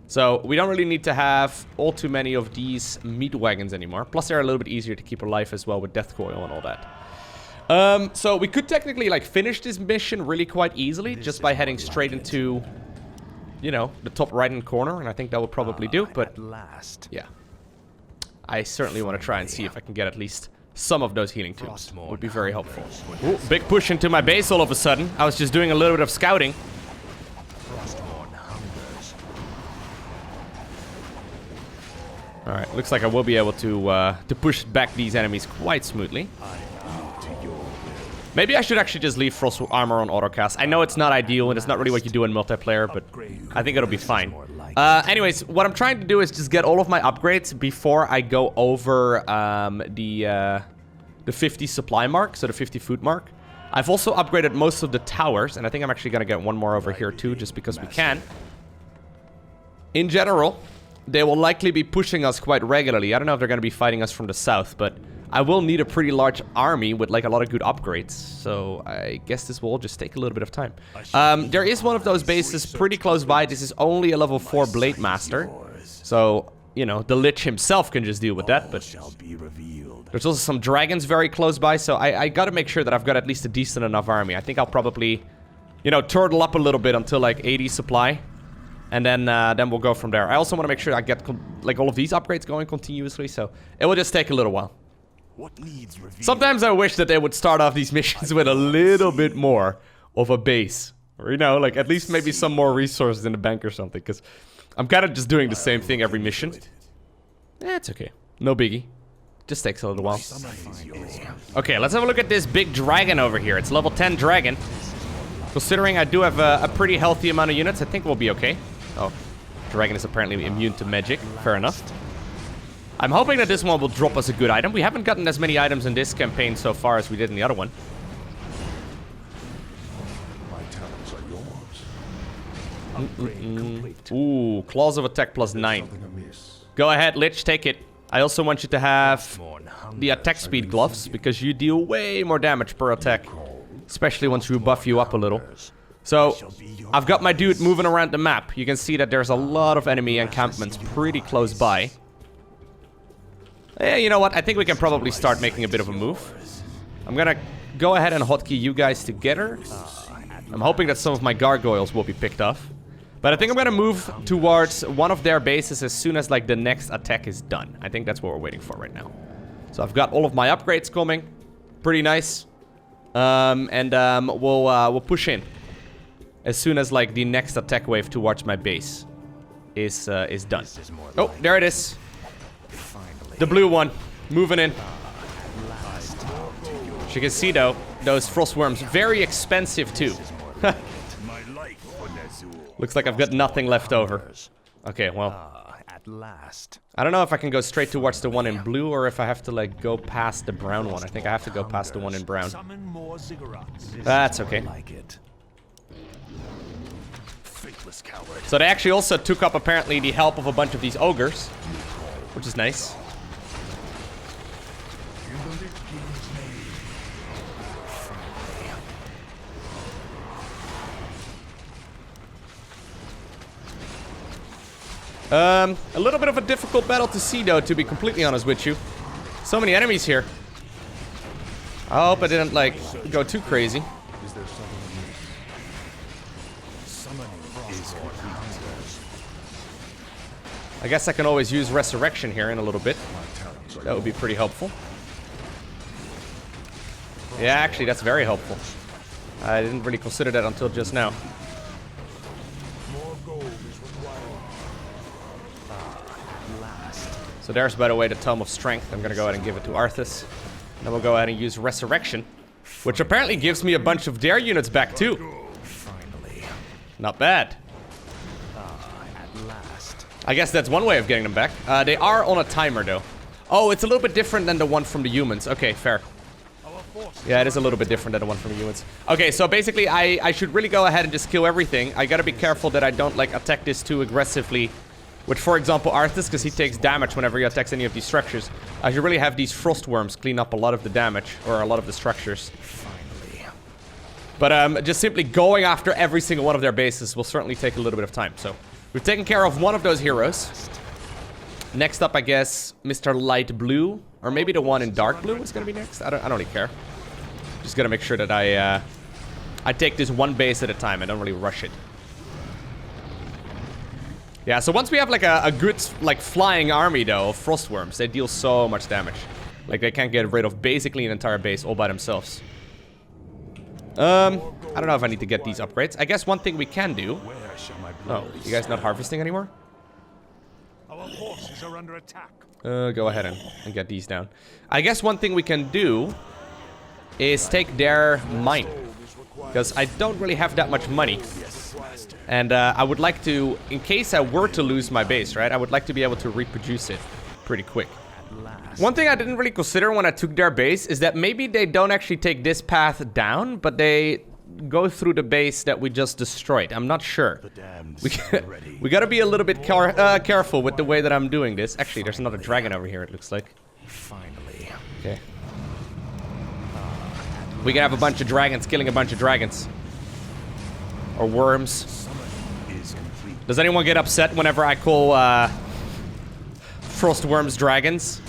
So we don't really need to have all too many of these meat wagons anymore. Plus, they're a little bit easier to keep alive as well with Death Coil and all that. So we could technically, like, finish this mission really quite easily just by heading straight into... you know, the top right-hand corner, and I think that will probably do, but At last. yeah. I certainly want to try and see if I can get at least some of those healing tombs. Would be very helpful. Ooh, big push into my base all of a sudden. I was just doing a little bit of scouting. Alright, looks like I will be able to push back these enemies quite smoothly. Maybe I should actually just leave Frost Armor on autocast. I know it's not ideal and it's not really what you do in multiplayer, but I think it'll be fine. Anyways, what I'm trying to do is just get all of my upgrades before I go over the 50 supply mark, so the 50 food mark. I've also upgraded most of the towers, and I think I'm actually going to get one more over here too, just because we can. In general, they will likely be pushing us quite regularly. I don't know if they're going to be fighting us from the south, but I will need a pretty large army with like a lot of good upgrades. So I guess this will all just take a little bit of time. There is one of those bases pretty close by. This is only a level 4 Blade Master. So, you know, the Lich himself can just deal with that, but there's also some dragons very close by, so I gotta make sure that I've got at least a decent enough army. I think I'll probably, you know, turtle up a little bit until like 80 supply. And then we'll go from there. I also want to make sure I get like all of these upgrades going continuously, so it will just take a little while. What needs revealing? Sometimes I wish that they would start off these missions with a little bit more of a base. Or, you know, like at least maybe some more resources in the bank or something. Because I'm kind of just doing the same thing every mission. It's okay. No biggie. Just takes a little while. Okay, let's have a look at this big dragon over here. It's level 10 dragon. Considering I do have a pretty healthy amount of units, I think we'll be okay. Oh, dragon is apparently immune to magic. Fair enough. I'm hoping that this one will drop us a good item. We haven't gotten as many items in this campaign so far as we did in the other one. My talents are yours. Ooh, Claws of Attack plus 9. Something amiss. Go ahead, Lich, take it. I also want you to have the attack speed gloves, because you deal way more damage per attack. Especially once we buff you up a little. So, I've got my dude moving around the map. You can see that there's a lot of enemy encampments pretty close by. Yeah, you know what? I think we can probably start making a bit of a move. I'm gonna go ahead and hotkey you guys together. I'm hoping that some of my gargoyles will be picked off. But I think I'm gonna move towards one of their bases as soon as like the next attack is done. I think that's what we're waiting for right now. So I've got all of my upgrades coming. Pretty nice. We'll push in as soon as like the next attack wave towards my base is done. Oh, there it is. The blue one moving in. As you can see though, those frost worms very expensive too. Looks like I've got nothing left over. Okay, well, At last. I don't know if I can go straight towards the one in blue or if I have to like go past the brown one. I think I have to go past the one in brown. Summon more ziggurats. That's okay. Like it. Faithless coward. So they actually also took up apparently the help of a bunch of these ogres, which is nice. A little bit of a difficult battle to see though, to be completely honest with you. So many enemies here. I hope I didn't like go too crazy. I guess I can always use resurrection here in a little bit. That would be pretty helpful. Yeah, actually that's very helpful. I didn't really consider that until just now. So there's, by the way, the Tome of Strength. I'm gonna go ahead and give it to Arthas. Then we'll go ahead and use Resurrection, which apparently gives me a bunch of their units back too. Finally. Not bad. At last. I guess that's one way of getting them back. They are on a timer though. Oh, it's a little bit different than the one from the humans. Okay, fair. Yeah, it is a little bit different than the one from the humans. Okay, so basically I should really go ahead and just kill everything. I gotta be careful that I don't like attack this too aggressively. With, for example, Arthas, because he takes damage whenever he attacks any of these structures. I should really have these frost worms clean up a lot of the damage, or a lot of the structures. Finally. But just simply going after every single one of their bases will certainly take a little bit of time. So we've taken care of one of those heroes. Next up, I guess, Mr. Light Blue, or maybe the one in Dark Blue is going to be next. I don't really care. Just got to make sure that I take this one base at a time. I don't really rush it. Yeah, so once we have like a good like flying army though of frostworms, they deal so much damage. Like they can't get rid of basically an entire base all by themselves. I don't know if I need to get these upgrades. I guess one thing we can do. Oh, you guys not harvesting anymore? Our forces are under attack. Go ahead and get these down. I guess one thing we can do is take their mine, because I don't really have that much money. And I would like to, in case I were to lose my base, right? I would like to be able to reproduce it pretty quick. One thing I didn't really consider when I took their base is that maybe they don't actually take this path down, but they go through the base that we just destroyed. I'm not sure. We gotta be a little bit careful with the way that I'm doing this. Actually, there's another dragon over here, it looks like. Finally. Okay. We can have a bunch of dragons killing a bunch of dragons. Or worms. Does anyone get upset whenever I call frost worms dragons?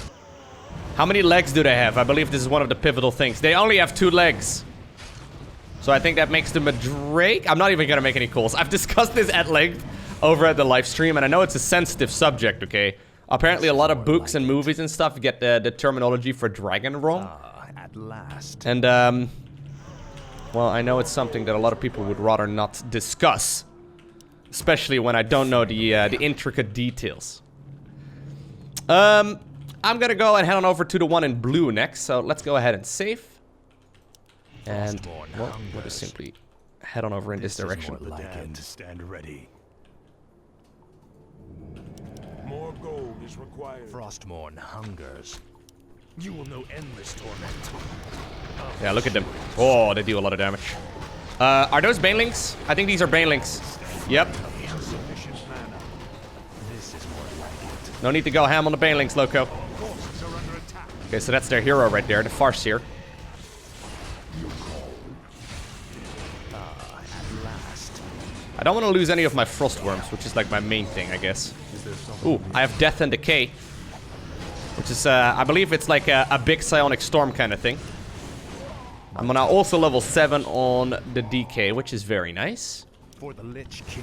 How many legs do they have? I believe this is one of the pivotal things. They only have 2 legs. So I think that makes them a drake. I'm not even gonna make any calls. I've discussed this at length over at the live stream, and I know it's a sensitive subject, okay? Apparently a lot of books and movies and stuff get the terminology for dragon wrong. At last. And well, I know it's something that a lot of people would rather not discuss. Especially when I don't know the intricate details. I'm gonna go and head on over to the one in blue next. So let's go ahead and save. And well, we'll just simply head on over in this direction. Stand ready. More more gold is required. Frostmourne hungers. You will know endless torment. Yeah, look at them. Oh, they do a lot of damage. Are those banelings? I think these are banelings. Yep. Insufficient mana. This is more like it. No need to go ham on the banelings, Lowko. Forces are under attack. Okay, so that's their hero right there, the Farseer. At last. I don't want to lose any of my Frostworms, which is like my main thing, I guess. Ooh, I have Death and Decay. Which is, I believe it's like a big Psionic Storm kind of thing. I'm gonna also level 7 on the DK, which is very nice. For the Lich King.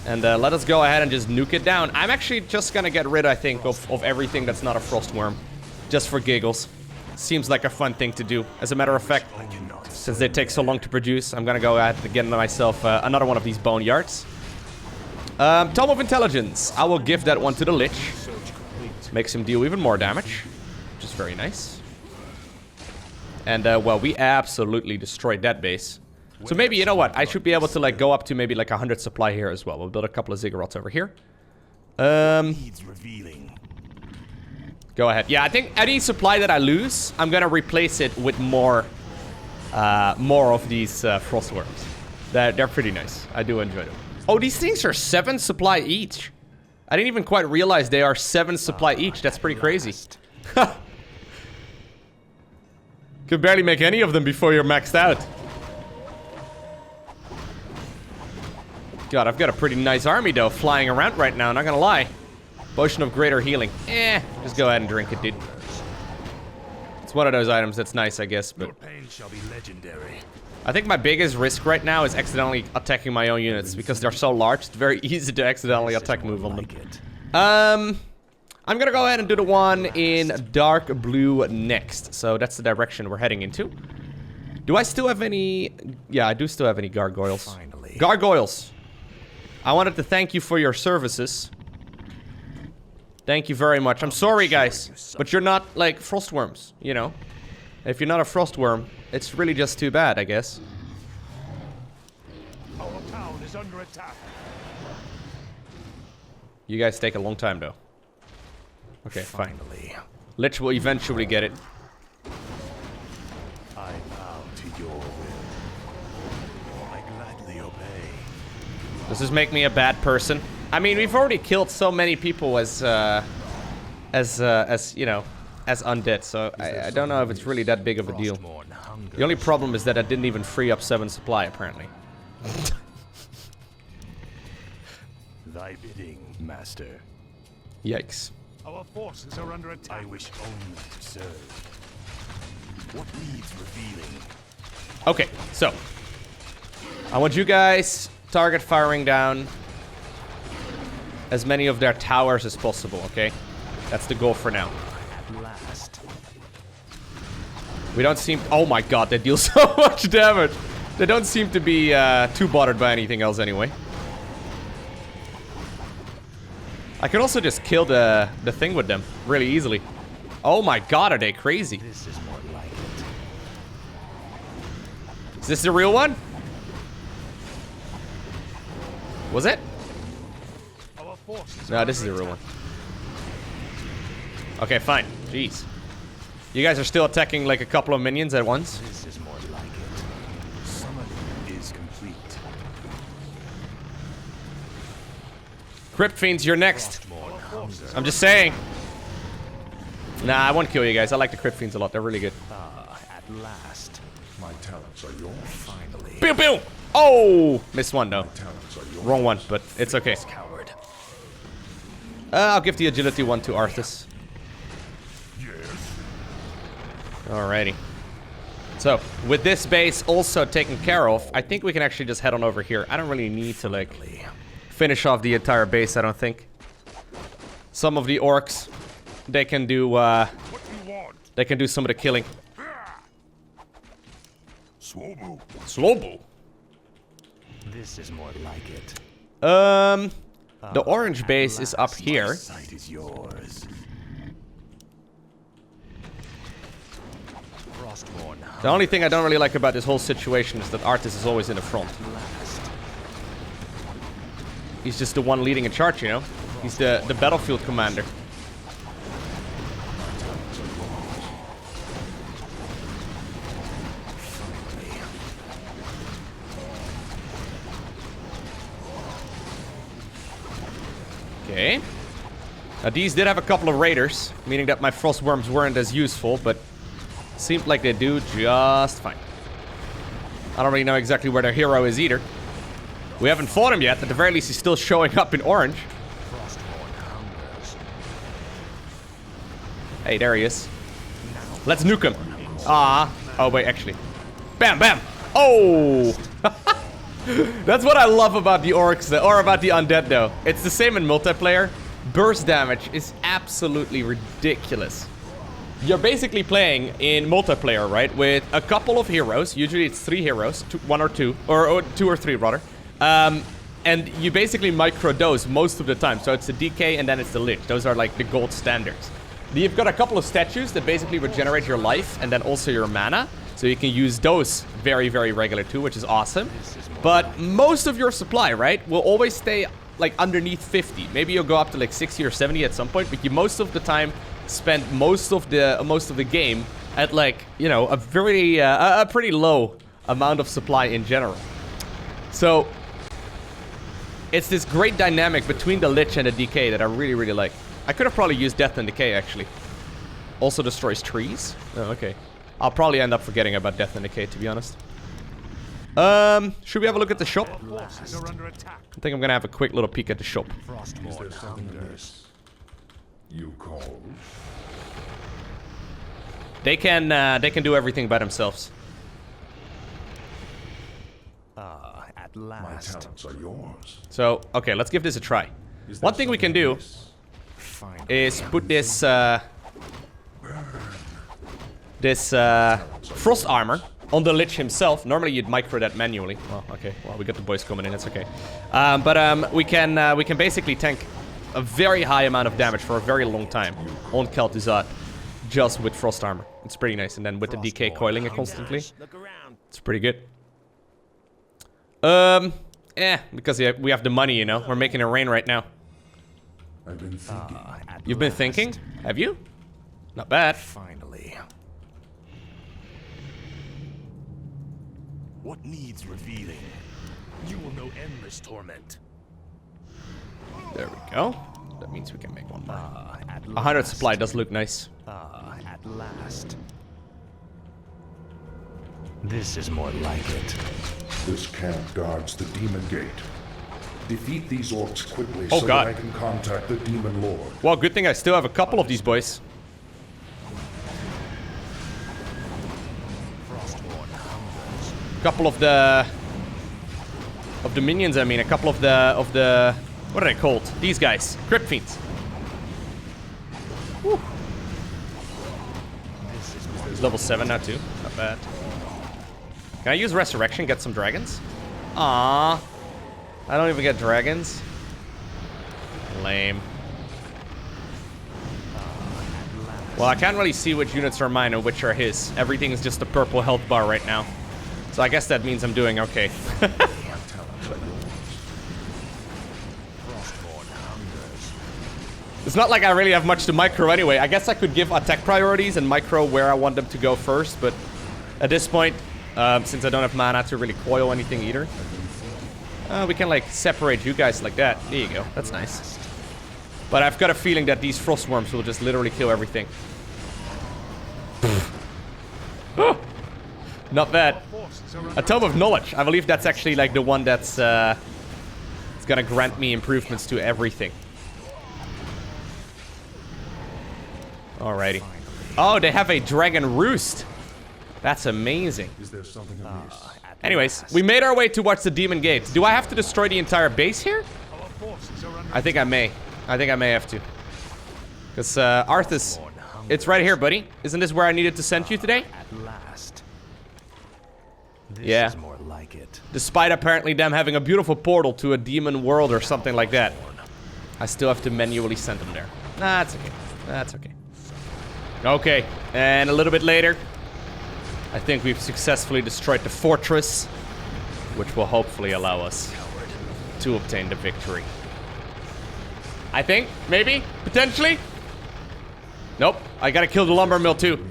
And let us go ahead and just nuke it down. I'm actually just gonna get rid, I think, of everything that's not a Frostworm. Just for giggles. Seems like a fun thing to do. As a matter of fact, since they take so long to produce, I'm gonna go ahead and get myself another one of these Boneyards. Tome of Intelligence. I will give that one to the Lich. Makes him deal even more damage, which is very nice. And, well, we absolutely destroyed that base. So maybe, you know what? I should be able to, like, go up to maybe, like, 100 supply here as well. We'll build a couple of Ziggurats over here. Needs revealing. Go ahead. Yeah, I think any supply that I lose, I'm gonna replace it with more of these Frostworms. They're pretty nice. I do enjoy them. Oh, these things are 7 supply each. I didn't even quite realize they are 7 supply each. That's pretty crazy. Could barely make any of them before you're maxed out. God, I've got a pretty nice army, though, flying around right now, not gonna lie. Potion of Greater Healing. Just go ahead and drink it, dude. It's one of those items that's nice, I guess, but... Your pain shall be legendary. I think my biggest risk right now is accidentally attacking my own units, because they're so large, it's very easy to accidentally attack move on them. I'm gonna go ahead and do the one in dark blue next. So that's the direction we're heading into. Do I still have any... Yeah, I do still have any gargoyles. Finally. Gargoyles! I wanted to thank you for your services. Thank you very much. I'm sorry, guys, but you're not, like, frostworms, you know? If you're not a frostworm, it's really just too bad, I guess. Our town is under attack. You guys take a long time, though. Okay, fine. Finally. Lich will eventually get it. I bow to your will. I gladly obey. Does this make me a bad person? I mean, we've already killed so many people as you know, as undead, so I don't know if it's really that big of a deal. The only problem is that I didn't even free up 7 supply, apparently. Thy bidding, master. Yikes. Our forces are under attack. I wish only to serve. What needs revealing? Okay, so I want you guys target firing down as many of their towers as possible, okay? That's the goal for now. At last. We don't seem... Oh my god, they deal so much damage. They don't seem to be too bothered by anything else anyway. I can also just kill the thing with them really easily. Oh my god, are they crazy? This is more like it. Is this the real one? Was it? Our forces No, this is the real one. Okay, fine. Jeez. You guys are still attacking like a couple of minions at once? This is more like it. Summoning is complete. Crypt Fiends, you're next. I'm just saying. Nah, I won't kill you guys. I like the Crypt Fiends a lot. They're really good. At last. My talents are yours. Finally. Pew pew! Oh! Missed one though. Talents are yours. Wrong one, but it's okay. Coward. I'll give the agility one to Arthas. Yes. Alrighty. So, with this base also taken care of, I think we can actually just head on over here. I don't really need to, like, finish off the entire base, I don't think. Some of the orcs, they can do, What you want? they can do some of the killing. Swobu. Slobo. This is more like it. The orange base is up here. Sight is yours. Frostmourne. The only thing I don't really like about this whole situation is that Arthas is always in the front. Last. He's just the one leading a charge, you know? He's the battlefield commander. Okay. Now these did have a couple of raiders, meaning that my frost worms weren't as useful, but seemed like they do just fine. I don't really know exactly where their hero is either. We haven't fought him yet. At the very least, he's still showing up in orange. Hey, there he is. Let's nuke him. Ah. Oh, wait, actually. Bam, bam. Oh. That's what I love about the orcs, or about the undead, though. It's the same in multiplayer. Burst damage is absolutely ridiculous. You're basically playing in multiplayer, right? With a couple of heroes. Usually it's 3 heroes. One or two. Or 2 or 3, rather. And you basically microdose most of the time. So it's the DK and then it's the Lich. Those are like the gold standards. You've got a couple of statues that basically regenerate your life and then also your mana. So you can use those very, very regular too, which is awesome. But most of your supply, right, will always stay like underneath 50. Maybe you'll go up to like 60 or 70 at some point, but you most of the time spend most of the game at like, you know, a very a pretty low amount of supply in general. So it's this great dynamic between the Lich and the DK that I really, really like. I could have probably used Death and Decay, actually. Also destroys trees. Oh, okay. I'll probably end up forgetting about Death and Decay, to be honest. Should we have a look at the shop? I think I'm gonna have a quick little peek at the shop. Is there something else you call? They can do everything by themselves. At My last. talents are yours. So, okay, let's give this a try. Is there One thing we can something do else? is put this frost armor on the Lich himself. Normally you'd micro that manually. Well, okay. Well, we got the boys coming in. It's okay. We can basically tank a very high amount of damage for a very long time on Kel'Thuzad just with frost armor. It's pretty nice. And then with the DK coiling it constantly, it's pretty good. Because we have the money, you know. We're making it rain right now. I've been thinking. You've been thinking? Have you? Not bad. Finally. What needs revealing? You will know endless torment. There we go. That means we can make one more. At 100 last. supply does look nice. At last. This is more like it. This camp guards the Demon Gate. Defeat these orcs quickly Oh, so God. that I can contact the Demon Lord. Well, good thing I still have a couple of these boys. Couple of the minions, I mean, a couple of the what are they called? These guys, Crypt Fiends. Woo. He's level 7 now too. Not bad. Can I use Resurrection? Get some dragons? Aww. I don't even get dragons. Lame. Well, I can't really see which units are mine and which are his. Everything is just a purple health bar right now. So I guess that means I'm doing okay. It's not like I really have much to micro anyway. I guess I could give attack priorities and micro where I want them to go first, but at this point, since I don't have mana to really coil anything either, we can like separate you guys like that. There you go. That's nice. But I've got a feeling that these frost worms will just literally kill everything. Not bad. A Tome of Knowledge. I believe that's actually like the one that's it's gonna grant me improvements to everything. Alrighty. Oh, they have a dragon roost. That's amazing. Is there something amiss? Anyways, we made our way towards the Demon Gate. Do I have to destroy the entire base here? I think I may. I think I may have to. Because Arthas, it's right here, buddy. Isn't this where I needed to send you today? At last. This Yeah. is more like it. Despite apparently them having a beautiful portal to a demon world or something like that. I still have to manually send them there. Nah, that's okay. That's okay. Okay, and a little bit later, I think we've successfully destroyed the fortress, which will hopefully allow us to obtain the victory. I think, maybe, potentially. Nope, I gotta kill the lumber mill too.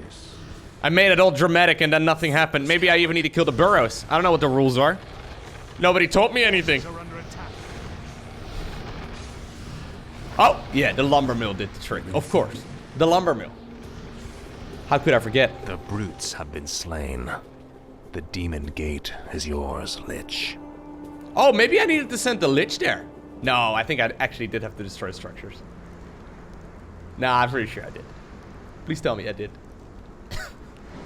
I made it all dramatic and then nothing happened. Maybe I even need to kill the burrows. I don't know what the rules are. Nobody taught me anything. Oh, yeah, the lumber mill did the trick. Of course, the lumber mill. How could I forget? The brutes have been slain. The demon gate is yours, Lich. Oh, maybe I needed to send the Lich there. No, I think I actually did have to destroy structures. Nah, I'm pretty sure I did. Please tell me I did.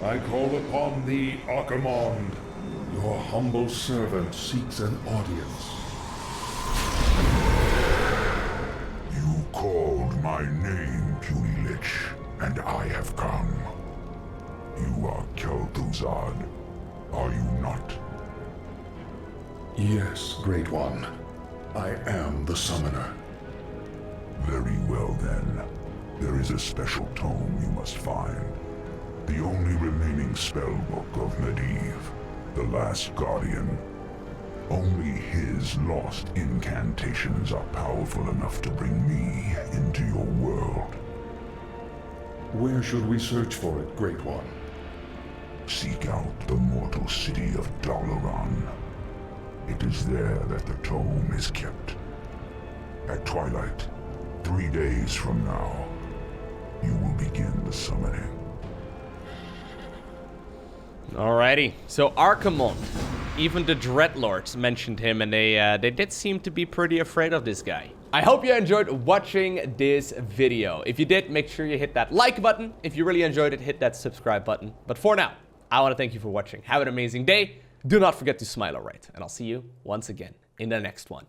I call upon thee, Archimonde. Your humble servant seeks an audience. You called my name, puny Lich, and I have come. You are Kel'Thuzad, are you not? Yes, Great One. I am the summoner. Very well then. There is a special tome you must find. The only remaining spellbook of Medivh, the Last Guardian. Only his lost incantations are powerful enough to bring me into your world. Where should we search for it, Great One? Seek out the mortal city of Dalaran. It is there that the tome is kept. At twilight, 3 days from now, you will begin the summoning. Alrighty, so Archimonde. Even the Dreadlords mentioned him, and they did seem to be pretty afraid of this guy. I hope you enjoyed watching this video. If you did, make sure you hit that like button. If you really enjoyed it, hit that subscribe button. But for now, I want to thank you for watching. Have an amazing day. Do not forget to smile alright, and I'll see you once again in the next one.